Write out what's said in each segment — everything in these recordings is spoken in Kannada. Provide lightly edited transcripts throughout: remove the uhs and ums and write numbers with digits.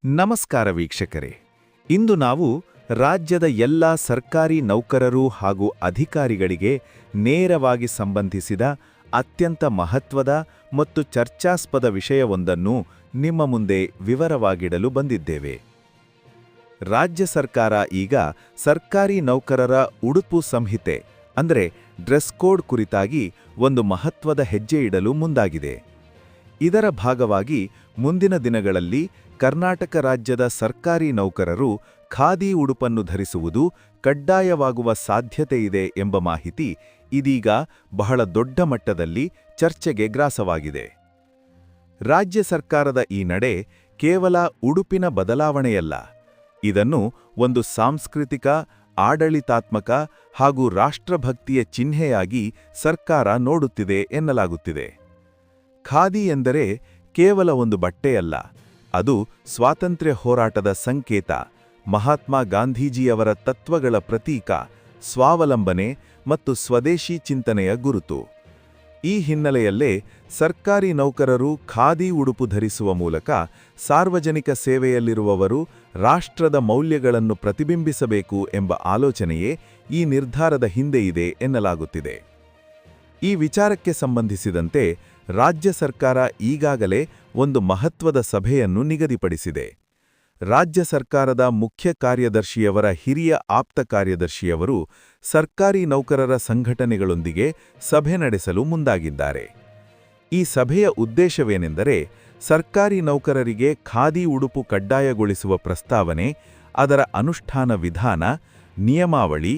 ನಮಸ್ಕಾರ ವೀಕ್ಷಕರೇ. ಇಂದು ನಾವು ರಾಜ್ಯದ ಎಲ್ಲ ಸರ್ಕಾರಿ ನೌಕರರು ಹಾಗೂ ಅಧಿಕಾರಿಗಳಿಗೆ ನೇರವಾಗಿ ಸಂಬಂಧಿಸಿದ ಅತ್ಯಂತ ಮಹತ್ವದ ಮತ್ತು ಚರ್ಚಾಸ್ಪದ ವಿಷಯವೊಂದನ್ನು ನಿಮ್ಮ ಮುಂದೆ ವಿವರವಾಗಿಡಲು ಬಂದಿದ್ದೇವೆ. ರಾಜ್ಯ ಸರ್ಕಾರ ಈಗ ಸರ್ಕಾರಿ ನೌಕರರ ಉಡುಪು ಸಂಹಿತೆ ಅಂದರೆ ಡ್ರೆಸ್ ಕೋಡ್ ಕುರಿತಾಗಿ ಒಂದು ಮಹತ್ವದ ಹೆಜ್ಜೆ ಇಡಲು ಮುಂದಾಗಿದೆ. ಇದರ ಭಾಗವಾಗಿ ಮುಂದಿನ ದಿನಗಳಲ್ಲಿ ಕರ್ನಾಟಕ ರಾಜ್ಯದ ಸರ್ಕಾರಿ ನೌಕರರು ಖಾದಿ ಉಡುಪನ್ನು ಧರಿಸುವುದು ಕಡ್ಡಾಯವಾಗುವ ಸಾಧ್ಯತೆಯಿದೆ ಎಂಬ ಮಾಹಿತಿ ಇದೀಗ ಬಹಳ ದೊಡ್ಡ ಮಟ್ಟದಲ್ಲಿ ಚರ್ಚೆಗೆ ಗ್ರಾಸವಾಗಿದೆ. ರಾಜ್ಯ ಸರ್ಕಾರದ ಈ ನಡೆ ಕೇವಲ ಉಡುಪಿನ ಬದಲಾವಣೆಯಲ್ಲ, ಇದನ್ನು ಒಂದು ಸಾಂಸ್ಕೃತಿಕ, ಆಡಳಿತಾತ್ಮಕ ಹಾಗೂ ರಾಷ್ಟ್ರಭಕ್ತಿಯ ಚಿಹ್ನೆಯಾಗಿ ಸರ್ಕಾರ ನೋಡುತ್ತಿದೆ ಎನ್ನಲಾಗುತ್ತಿದೆ. ಖಾದಿ ಎಂದರೆ ಕೇವಲ ಒಂದು ಬಟ್ಟೆಯಲ್ಲ, ಅದು ಸ್ವಾತಂತ್ರ್ಯ ಹೋರಾಟದ ಸಂಕೇತ, ಮಹಾತ್ಮ ಗಾಂಧೀಜಿಯವರ ತತ್ವಗಳ ಪ್ರತೀಕ, ಸ್ವಾವಲಂಬನೆ ಮತ್ತು ಸ್ವದೇಶಿ ಚಿಂತನೆಯ ಗುರುತು. ಈ ಹಿನ್ನೆಲೆಯಲ್ಲೇ ಸರ್ಕಾರಿ ನೌಕರರು ಖಾದಿ ಉಡುಪು ಧರಿಸುವ ಮೂಲಕ ಸಾರ್ವಜನಿಕ ಸೇವೆಯಲ್ಲಿರುವವರು ರಾಷ್ಟ್ರದ ಮೌಲ್ಯಗಳನ್ನು ಪ್ರತಿಬಿಂಬಿಸಬೇಕು ಎಂಬ ಆಲೋಚನೆಯೇ ಈ ನಿರ್ಧಾರದ ಹಿಂದೆ ಇದೆ ಎನ್ನಲಾಗುತ್ತಿದೆ. ಈ ವಿಚಾರಕ್ಕೆ ಸಂಬಂಧಿಸಿದಂತೆ ರಾಜ್ಯ ಸರ್ಕಾರ ಈಗಾಗಲೇ ಒಂದು ಮಹತ್ವದ ಸಭೆಯನ್ನು ನಿಗದಿಪಡಿಸಿದೆ. ರಾಜ್ಯ ಸರ್ಕಾರದ ಮುಖ್ಯ ಕಾರ್ಯದರ್ಶಿಯವರ ಹಿರಿಯ ಆಪ್ತ ಕಾರ್ಯದರ್ಶಿಯವರು ಸರ್ಕಾರಿ ನೌಕರರ ಸಂಘಟನೆಗಳೊಂದಿಗೆ ಸಭೆ ನಡೆಸಲು ಮುಂದಾಗಿದ್ದಾರೆ. ಈ ಸಭೆಯ ಉದ್ದೇಶವೇನೆಂದರೆ, ಸರ್ಕಾರಿ ನೌಕರರಿಗೆ ಖಾದಿ ಉಡುಪು ಕಡ್ಡಾಯಗೊಳಿಸುವ ಪ್ರಸ್ತಾವನೆ, ಅದರ ಅನುಷ್ಠಾನ ವಿಧಾನ, ನಿಯಮಾವಳಿ,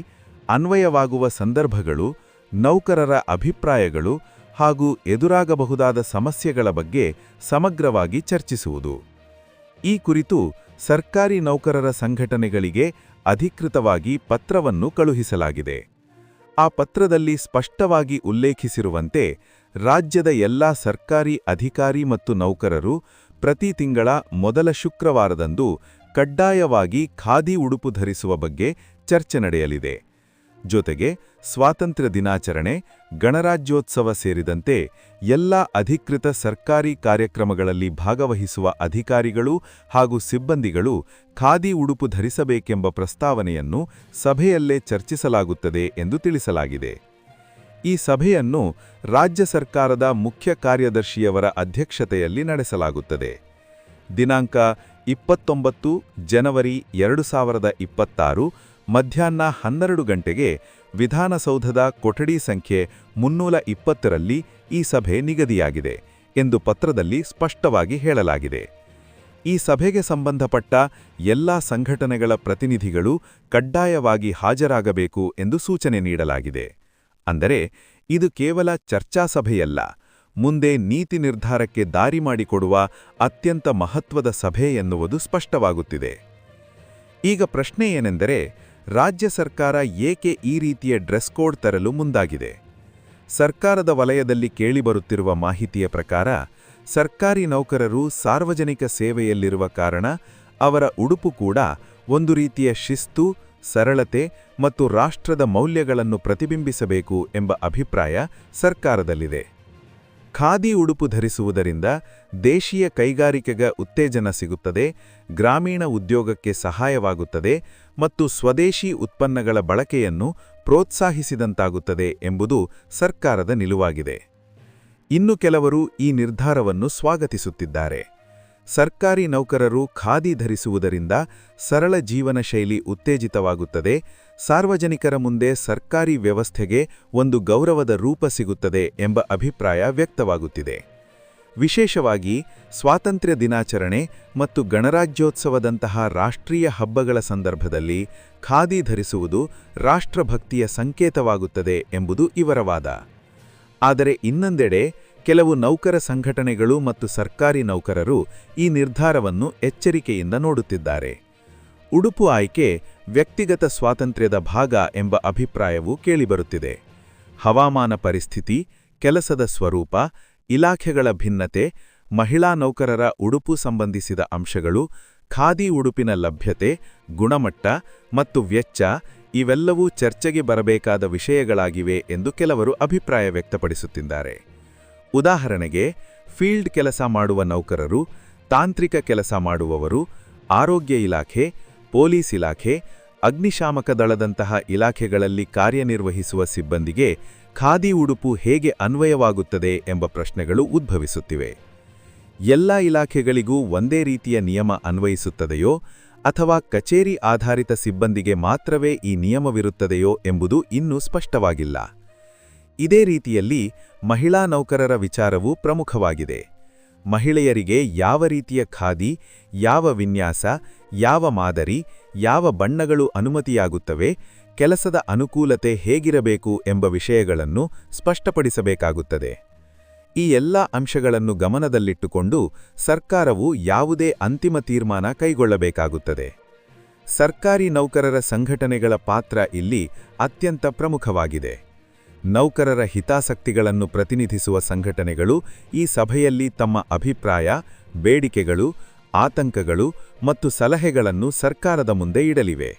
ಅನ್ವಯವಾಗುವ ಸಂದರ್ಭಗಳು, ನೌಕರರ ಅಭಿಪ್ರಾಯಗಳು ಹಾಗೂ ಎದುರಾಗಬಹುದಾದ ಸಮಸ್ಯೆಗಳ ಬಗ್ಗೆ ಸಮಗ್ರವಾಗಿ ಚರ್ಚಿಸುವುದು. ಈ ಕುರಿತು ಸರ್ಕಾರಿ ನೌಕರರ ಸಂಘಟನೆಗಳಿಗೆ ಅಧಿಕೃತವಾಗಿ ಪತ್ರವನ್ನು ಕಳುಹಿಸಲಾಗಿದೆ. ಆ ಪತ್ರದಲ್ಲಿ ಸ್ಪಷ್ಟವಾಗಿ ಉಲ್ಲೇಖಿಸಿರುವಂತೆ ರಾಜ್ಯದ ಎಲ್ಲಾ ಸರ್ಕಾರಿ ಅಧಿಕಾರಿ ಮತ್ತು ನೌಕರರು ಪ್ರತಿ ತಿಂಗಳ ಮೊದಲ ಶುಕ್ರವಾರದಂದು ಕಡ್ಡಾಯವಾಗಿ ಖಾದಿ ಉಡುಪು ಧರಿಸುವ ಬಗ್ಗೆ ಚರ್ಚೆ ನಡೆಯಲಿದೆ. ಜೊತೆಗೆ ಸ್ವಾತಂತ್ರ್ಯ ದಿನಾಚರಣೆ, ಗಣರಾಜ್ಯೋತ್ಸವ ಸೇರಿದಂತೆ ಎಲ್ಲ ಅಧಿಕೃತ ಸರ್ಕಾರಿ ಕಾರ್ಯಕ್ರಮಗಳಲ್ಲಿ ಭಾಗವಹಿಸುವ ಅಧಿಕಾರಿಗಳು ಹಾಗೂ ಸಿಬ್ಬಂದಿಗಳು ಖಾದಿ ಉಡುಪು ಧರಿಸಬೇಕೆಂಬ ಪ್ರಸ್ತಾವನೆಯನ್ನು ಸಭೆಯಲ್ಲೇ ಚರ್ಚಿಸಲಾಗುತ್ತದೆ ಎಂದು ತಿಳಿಸಲಾಗಿದೆ. ಈ ಸಭೆಯನ್ನು ರಾಜ್ಯ ಸರ್ಕಾರದ ಮುಖ್ಯ ಕಾರ್ಯದರ್ಶಿಯವರ ಅಧ್ಯಕ್ಷತೆಯಲ್ಲಿ ನಡೆಸಲಾಗುತ್ತದೆ. ದಿನಾಂಕ 29 ಜನವರಿ 2026 ಮಧ್ಯಾಹ್ನ 12 ಗಂಟೆಗೆ ವಿಧಾನಸೌಧದ ಕೊಠಡಿ ಸಂಖ್ಯೆ 320ರಲ್ಲಿ ಈ ಸಭೆ ನಿಗದಿಯಾಗಿದೆ ಎಂದು ಪತ್ರದಲ್ಲಿ ಸ್ಪಷ್ಟವಾಗಿ ಹೇಳಲಾಗಿದೆ. ಈ ಸಭೆಗೆ ಸಂಬಂಧಪಟ್ಟ ಎಲ್ಲಾ ಸಂಘಟನೆಗಳ ಪ್ರತಿನಿಧಿಗಳು ಕಡ್ಡಾಯವಾಗಿ ಹಾಜರಾಗಬೇಕು ಎಂದು ಸೂಚನೆ ನೀಡಲಾಗಿದೆ. ಅಂದರೆ ಇದು ಕೇವಲ ಚರ್ಚಾ ಸಭೆಯಲ್ಲ, ಮುಂದೆ ನೀತಿ ನಿರ್ಧಾರಕ್ಕೆ ದಾರಿ ಮಾಡಿಕೊಡುವ ಅತ್ಯಂತ ಮಹತ್ವದ ಸಭೆ ಎನ್ನುವುದು ಸ್ಪಷ್ಟವಾಗುತ್ತಿದೆ. ಈಗ ಪ್ರಶ್ನೆ ಏನೆಂದರೆ, ರಾಜ್ಯ ಸರ್ಕಾರ ಏಕೆ ಈ ರೀತಿಯ ಡ್ರೆಸ್ ಕೋಡ್ ತರಲು ಮುಂದಾಗಿದೆ? ಸರ್ಕಾರದ ವಲಯದಲ್ಲಿ ಕೇಳಿಬರುತ್ತಿರುವ ಮಾಹಿತಿಯ ಪ್ರಕಾರ, ಸರ್ಕಾರಿ ನೌಕರರು ಸಾರ್ವಜನಿಕ ಸೇವೆಯಲ್ಲಿರುವ ಕಾರಣ ಅವರ ಉಡುಪು ಕೂಡ ಒಂದು ರೀತಿಯ ಶಿಸ್ತು, ಸರಳತೆ ಮತ್ತು ರಾಷ್ಟ್ರದ ಮೌಲ್ಯಗಳನ್ನು ಪ್ರತಿಬಿಂಬಿಸಬೇಕು ಎಂಬ ಅಭಿಪ್ರಾಯ ಸರ್ಕಾರದಲ್ಲಿದೆ. ಖಾದಿ ಉಡುಪು ಧರಿಸುವುದರಿಂದ ದೇಶೀಯ ಕೈಗಾರಿಕೆಗೆ ಉತ್ತೇಜನ ಸಿಗುತ್ತದೆ, ಗ್ರಾಮೀಣ ಉದ್ಯೋಗಕ್ಕೆ ಸಹಾಯವಾಗುತ್ತದೆ ಮತ್ತು ಸ್ವದೇಶಿ ಉತ್ಪನ್ನಗಳ ಬಳಕೆಯನ್ನು ಪ್ರೋತ್ಸಾಹಿಸಿದಂತಾಗುತ್ತದೆ ಎಂಬುದು ಸರ್ಕಾರದ ನಿಲುವಾಗಿದೆ. ಇನ್ನು ಕೆಲವರು ಈ ನಿರ್ಧಾರವನ್ನು ಸ್ವಾಗತಿಸುತ್ತಿದ್ದಾರೆ. ಸರ್ಕಾರಿ ನೌಕರರು ಖಾದಿ ಧರಿಸುವುದರಿಂದ ಸರಳ ಜೀವನ ಶೈಲಿ ಉತ್ತೇಜಿತವಾಗುತ್ತದೆ, ಸಾರ್ವಜನಿಕರ ಮುಂದೆ ಸರ್ಕಾರಿ ವ್ಯವಸ್ಥೆಗೆ ಒಂದು ಗೌರವದ ರೂಪ ಸಿಗುತ್ತದೆ ಎಂಬ ಅಭಿಪ್ರಾಯ ವ್ಯಕ್ತವಾಗುತ್ತಿದೆ. ವಿಶೇಷವಾಗಿ ಸ್ವಾತಂತ್ರ್ಯ ದಿನಾಚರಣೆ ಮತ್ತು ಗಣರಾಜ್ಯೋತ್ಸವದಂತಹ ರಾಷ್ಟ್ರೀಯ ಹಬ್ಬಗಳ ಸಂದರ್ಭದಲ್ಲಿ ಖಾದಿ ಧರಿಸುವುದು ರಾಷ್ಟ್ರಭಕ್ತಿಯ ಸಂಕೇತವಾಗುತ್ತದೆ ಎಂಬುದು ಇವರ ವಾದ. ಆದರೆ ಇನ್ನೊಂದೆಡೆ ಕೆಲವು ನೌಕರ ಸಂಘಟನೆಗಳು ಮತ್ತು ಸರ್ಕಾರಿ ನೌಕರರು ಈ ನಿರ್ಧಾರವನ್ನು ಎಚ್ಚರಿಕೆಯಿಂದ ನೋಡುತ್ತಿದ್ದಾರೆ. ಉಡುಪು ಆಯ್ಕೆ ವ್ಯಕ್ತಿಗತ ಸ್ವಾತಂತ್ರ್ಯದ ಭಾಗ ಎಂಬ ಅಭಿಪ್ರಾಯವೂ ಕೇಳಿಬರುತ್ತಿದೆ. ಹವಾಮಾನ ಪರಿಸ್ಥಿತಿ, ಕೆಲಸದ ಸ್ವರೂಪ, ಇಲಾಖೆಗಳ ಭಿನ್ನತೆ, ಮಹಿಳಾ ನೌಕರರ ಉಡುಪು ಸಂಬಂಧಿಸಿದ ಅಂಶಗಳು, ಖಾದಿ ಉಡುಪಿನ ಲಭ್ಯತೆ, ಗುಣಮಟ್ಟ ಮತ್ತು ವೆಚ್ಚ ಇವೆಲ್ಲವೂ ಚರ್ಚೆಗೆ ಬರಬೇಕಾದ ವಿಷಯಗಳಾಗಿವೆ ಎಂದು ಕೆಲವರು ಅಭಿಪ್ರಾಯ ವ್ಯಕ್ತಪಡಿಸುತ್ತಿದ್ದಾರೆ. ಉದಾಹರಣೆಗೆ, ಫೀಲ್ಡ್ ಕೆಲಸ ಮಾಡುವ ನೌಕರರು, ತಾಂತ್ರಿಕ ಕೆಲಸ ಮಾಡುವವರು, ಆರೋಗ್ಯ ಇಲಾಖೆ, ಪೊಲೀಸ್ ಇಲಾಖೆ, ಅಗ್ನಿಶಾಮಕ ದಳದಂತಹ ಇಲಾಖೆಗಳಲ್ಲಿ ಕಾರ್ಯನಿರ್ವಹಿಸುವ ಸಿಬ್ಬಂದಿಗೆ ಖಾದಿ ಉಡುಪು ಹೇಗೆ ಅನ್ವಯವಾಗುತ್ತದೆ ಎಂಬ ಪ್ರಶ್ನೆಗಳು ಉದ್ಭವಿಸುತ್ತಿವೆ. ಎಲ್ಲ ಇಲಾಖೆಗಳಿಗೂ ಒಂದೇ ರೀತಿಯ ನಿಯಮ ಅನ್ವಯಿಸುತ್ತದೆಯೋ ಅಥವಾ ಕಚೇರಿ ಆಧಾರಿತ ಸಿಬ್ಬಂದಿಗೆ ಮಾತ್ರವೇ ಈ ನಿಯಮವಿರುತ್ತದೆಯೋ ಎಂಬುದು ಇನ್ನೂ ಸ್ಪಷ್ಟವಾಗಿಲ್ಲ. ಇದೇ ರೀತಿಯಲ್ಲಿ ಮಹಿಳಾ ನೌಕರರ ವಿಚಾರವೂ ಪ್ರಮುಖವಾಗಿದೆ. ಮಹಿಳೆಯರಿಗೆ ಯಾವ ರೀತಿಯ ಖಾದಿ, ಯಾವ ವಿನ್ಯಾಸ, ಯಾವ ಮಾದರಿ, ಯಾವ ಬಣ್ಣಗಳು ಅನುಮತಿಯಾಗುತ್ತವೆ, ಕೆಲಸದ ಅನುಕೂಲತೆ ಹೇಗಿರಬೇಕು ಎಂಬ ವಿಷಯಗಳನ್ನು ಸ್ಪಷ್ಟಪಡಿಸಬೇಕಾಗುತ್ತದೆ. ಈ ಎಲ್ಲ ಅಂಶಗಳನ್ನು ಗಮನದಲ್ಲಿಟ್ಟುಕೊಂಡು ಸರ್ಕಾರವು ಯಾವುದೇ ಅಂತಿಮ ತೀರ್ಮಾನ ಕೈಗೊಳ್ಳಬೇಕಾಗುತ್ತದೆ. ಸರ್ಕಾರಿ ನೌಕರರ ಸಂಘಟನೆಗಳ ಪಾತ್ರ ಇಲ್ಲಿ ಅತ್ಯಂತ ಪ್ರಮುಖವಾಗಿದೆ. ನೌಕರರ ಹಿತಾಸಕ್ತಿಗಳನ್ನು ಪ್ರತಿನಿಧಿಸುವ ಸಂಘಟನೆಗಳು ಈ ಸಭೆಯಲ್ಲಿ ತಮ್ಮ ಅಭಿಪ್ರಾಯ, ಬೇಡಿಕೆಗಳು, ಆತಂಕಗಳು ಮತ್ತು ಸಲಹೆಗಳನ್ನು ಸರ್ಕಾರದ ಮುಂದೆ ಇಡಲಿವೆ.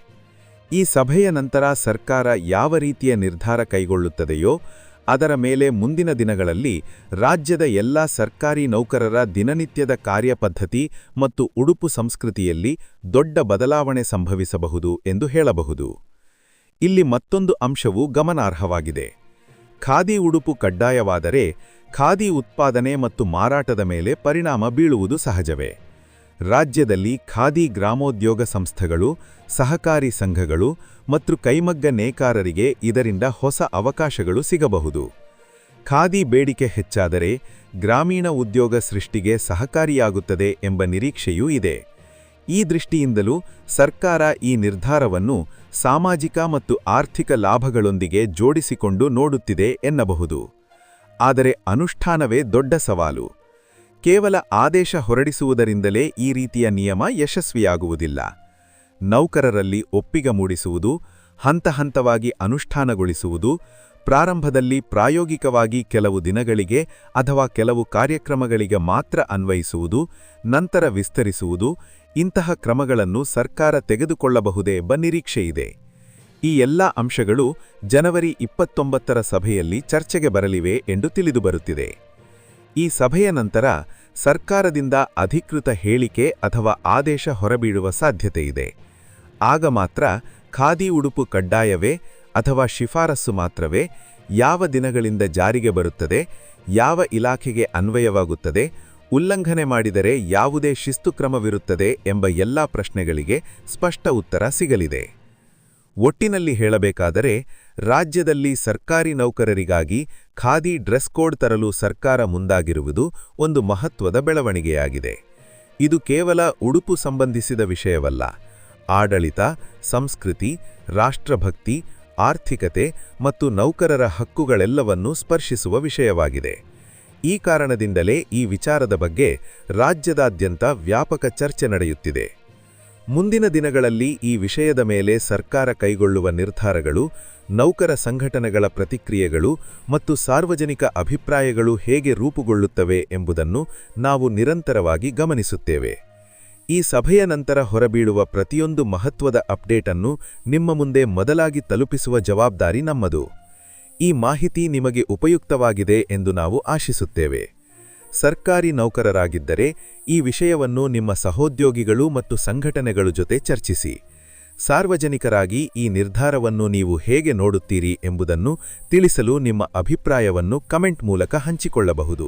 ಈ ಸಭೆಯ ನಂತರ ಸರ್ಕಾರ ಯಾವ ರೀತಿಯ ನಿರ್ಧಾರ ಕೈಗೊಳ್ಳುತ್ತದೆಯೋ ಅದರ ಮೇಲೆ ಮುಂದಿನ ದಿನಗಳಲ್ಲಿ ರಾಜ್ಯದ ಎಲ್ಲ ಸರ್ಕಾರಿ ನೌಕರರ ದಿನನಿತ್ಯದ ಕಾರ್ಯಪದ್ಧತಿ ಮತ್ತು ಉಡುಪು ಸಂಸ್ಕೃತಿಯಲ್ಲಿ ದೊಡ್ಡ ಬದಲಾವಣೆ ಸಂಭವಿಸಬಹುದು ಎಂದು ಹೇಳಬಹುದು. ಇಲ್ಲಿ ಮತ್ತೊಂದು ಅಂಶವು ಗಮನಾರ್ಹವಾಗಿದೆ. ಖಾದಿ ಉಡುಪು ಕಡ್ಡಾಯವಾದರೆ ಖಾದಿ ಉತ್ಪಾದನೆ ಮತ್ತು ಮಾರಾಟದ ಮೇಲೆ ಪರಿಣಾಮ ಬೀಳುವುದು ಸಹಜವೇ. ರಾಜ್ಯದಲ್ಲಿ ಖಾದಿ ಗ್ರಾಮೋದ್ಯೋಗ ಸಂಸ್ಥೆಗಳು, ಸಹಕಾರಿ ಸಂಘಗಳು ಮತ್ತು ಕೈಮಗ್ಗ ನೇಕಾರರಿಗೆ ಇದರಿಂದ ಹೊಸ ಅವಕಾಶಗಳು ಸಿಗಬಹುದು. ಖಾದಿ ಬೇಡಿಕೆ ಹೆಚ್ಚಾದರೆ ಗ್ರಾಮೀಣ ಉದ್ಯೋಗ ಸೃಷ್ಟಿಗೆ ಸಹಕಾರಿಯಾಗುತ್ತದೆ ಎಂಬ ನಿರೀಕ್ಷೆಯೂ ಇದೆ. ಈ ದೃಷ್ಟಿಯಿಂದಲೂ ಸರ್ಕಾರ ಈ ನಿರ್ಧಾರವನ್ನು ಸಾಮಾಜಿಕ ಮತ್ತು ಆರ್ಥಿಕ ಲಾಭಗಳೊಂದಿಗೆ ಜೋಡಿಸಿಕೊಂಡು ನೋಡುತ್ತಿದೆ ಎನ್ನಬಹುದು. ಆದರೆ ಅನುಷ್ಠಾನವೇ ದೊಡ್ಡ ಸವಾಲು. ಕೇವಲ ಆದೇಶ ಹೊರಡಿಸುವುದರಿಂದಲೇ ಈ ರೀತಿಯ ನಿಯಮ ಯಶಸ್ವಿಯಾಗುವುದಿಲ್ಲ. ನೌಕರರಲ್ಲಿ ಒಪ್ಪಿಗೆ ಮೂಡಿಸುವುದು, ಹಂತಹಂತವಾಗಿ ಅನುಷ್ಠಾನಗೊಳಿಸುವುದು, ಪ್ರಾರಂಭದಲ್ಲಿ ಪ್ರಾಯೋಗಿಕವಾಗಿ ಕೆಲವು ದಿನಗಳಿಗೆ ಅಥವಾ ಕೆಲವು ಕಾರ್ಯಕ್ರಮಗಳಿಗೆ ಮಾತ್ರ ಅನ್ವಯಿಸುವುದು, ನಂತರ ವಿಸ್ತರಿಸುವುದು, ಇಂತಹ ಕ್ರಮಗಳನ್ನು ಸರ್ಕಾರ ತೆಗೆದುಕೊಳ್ಳಬಹುದೇ ಎಂಬ ನಿರೀಕ್ಷೆಯಿದೆ. ಈ ಎಲ್ಲ ಅಂಶಗಳು ಜನವರಿ 29ರ ಸಭೆಯಲ್ಲಿ ಚರ್ಚೆಗೆ ಬರಲಿವೆ ಎಂದು ತಿಳಿದುಬರುತ್ತಿದೆ. ಈ ಸಭೆಯ ನಂತರ ಸರ್ಕಾರದಿಂದ ಅಧಿಕೃತ ಹೇಳಿಕೆ ಅಥವಾ ಆದೇಶ ಹೊರಬೀಳುವ ಸಾಧ್ಯತೆಯಿದೆ. ಆಗ ಮಾತ್ರ ಖಾದಿ ಉಡುಪು ಕಡ್ಡಾಯವೇ ಅಥವಾ ಶಿಫಾರಸ್ಸು ಮಾತ್ರವೇ, ಯಾವ ದಿನಗಳಿಂದ ಜಾರಿಗೆ ಬರುತ್ತದೆ, ಯಾವ ಇಲಾಖೆಗೆ ಅನ್ವಯವಾಗುತ್ತದೆ, ಉಲ್ಲಂಘನೆ ಮಾಡಿದರೆ ಯಾವುದೇ ಶಿಸ್ತು ಕ್ರಮವಿರುತ್ತದೆ ಎಂಬ ಎಲ್ಲ ಪ್ರಶ್ನೆಗಳಿಗೆ ಸ್ಪಷ್ಟ ಉತ್ತರ ಸಿಗಲಿದೆ. ಒಟ್ಟಿನಲ್ಲಿ ಹೇಳಬೇಕಾದರೆ ರಾಜ್ಯದಲ್ಲಿ ಸರ್ಕಾರಿ ನೌಕರರಿಗಾಗಿ ಖಾದಿ ಡ್ರೆಸ್ ಕೋಡ್ ತರಲು ಸರ್ಕಾರ ಮುಂದಾಗಿರುವುದು ಒಂದು ಮಹತ್ವದ ಬೆಳವಣಿಗೆಯಾಗಿದೆ. ಇದು ಕೇವಲ ಉಡುಪು ಸಂಬಂಧಿಸಿದ ವಿಷಯವಲ್ಲ. ಆಡಳಿತ, ಸಂಸ್ಕೃತಿ, ರಾಷ್ಟ್ರಭಕ್ತಿ, ಆರ್ಥಿಕತೆ ಮತ್ತು ನೌಕರರ ಹಕ್ಕುಗಳೆಲ್ಲವನ್ನೂ ಸ್ಪರ್ಶಿಸುವ ವಿಷಯವಾಗಿದೆ. ಈ ಕಾರಣದಿಂದಲೇ ಈ ವಿಚಾರದ ಬಗ್ಗೆ ರಾಜ್ಯದಾದ್ಯಂತ ವ್ಯಾಪಕ ಚರ್ಚೆ ನಡೆಯುತ್ತಿದೆ. ಮುಂದಿನ ದಿನಗಳಲ್ಲಿ ಈ ವಿಷಯದ ಮೇಲೆ ಸರ್ಕಾರ ಕೈಗೊಳ್ಳುವ ನಿರ್ಧಾರಗಳು, ನೌಕರ ಸಂಘಟನೆಗಳ ಪ್ರತಿಕ್ರಿಯೆಗಳು ಮತ್ತು ಸಾರ್ವಜನಿಕ ಅಭಿಪ್ರಾಯಗಳು ಹೇಗೆ ರೂಪುಗೊಳ್ಳುತ್ತವೆ ಎಂಬುದನ್ನು ನಾವು ನಿರಂತರವಾಗಿ ಗಮನಿಸುತ್ತೇವೆ. ಈ ಸಭೆಯ ನಂತರ ಹೊರಬೀಳುವ ಪ್ರತಿಯೊಂದು ಮಹತ್ವದ ಅಪ್ಡೇಟ್ ಅನ್ನು ನಿಮ್ಮ ಮುಂದೆ ಮೊದಲಾಗಿ ತಲುಪಿಸುವ ಜವಾಬ್ದಾರಿ ನಮ್ಮದು. ಈ ಮಾಹಿತಿ ನಿಮಗೆ ಉಪಯುಕ್ತವಾಗಿದೆ ಎಂದು ನಾವು ಆಶಿಸುತ್ತೇವೆ. ಸರ್ಕಾರಿ ನೌಕರರಾಗಿದ್ದರೆ ಈ ವಿಷಯವನ್ನು ನಿಮ್ಮ ಸಹೋದ್ಯೋಗಿಗಳು ಮತ್ತು ಸಂಘಟನೆಗಳ ಜೊತೆ ಚರ್ಚಿಸಿ. ಸಾರ್ವಜನಿಕರಾಗಿ ಈ ನಿರ್ಧಾರವನ್ನು ನೀವು ಹೇಗೆ ನೋಡುತ್ತೀರಿ ಎಂಬುದನ್ನು ತಿಳಿಸಲು ನಿಮ್ಮ ಅಭಿಪ್ರಾಯವನ್ನು ಕಮೆಂಟ್ ಮೂಲಕ ಹಂಚಿಕೊಳ್ಳಬಹುದು.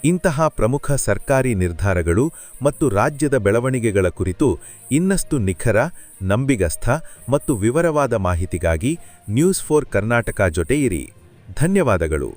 ಇಂತಹ ಪ್ರಮುಖ ಸರ್ಕಾರಿ ನಿರ್ಧಾರಗಳು ಮತ್ತು ರಾಜ್ಯದ ಬೆಳವಣಿಗೆಗಳ ಕುರಿತು ಇನ್ನಷ್ಟು ನಿಖರ, ನಂಬಿಗಸ್ಥ ಮತ್ತು ವಿವರವಾದ ಮಾಹಿತಿಗಾಗಿ ನ್ಯೂಸ್4 ಕರ್ನಾಟಕ ಜೊತೆ ಇರಿ. ಧನ್ಯವಾದಗಳು.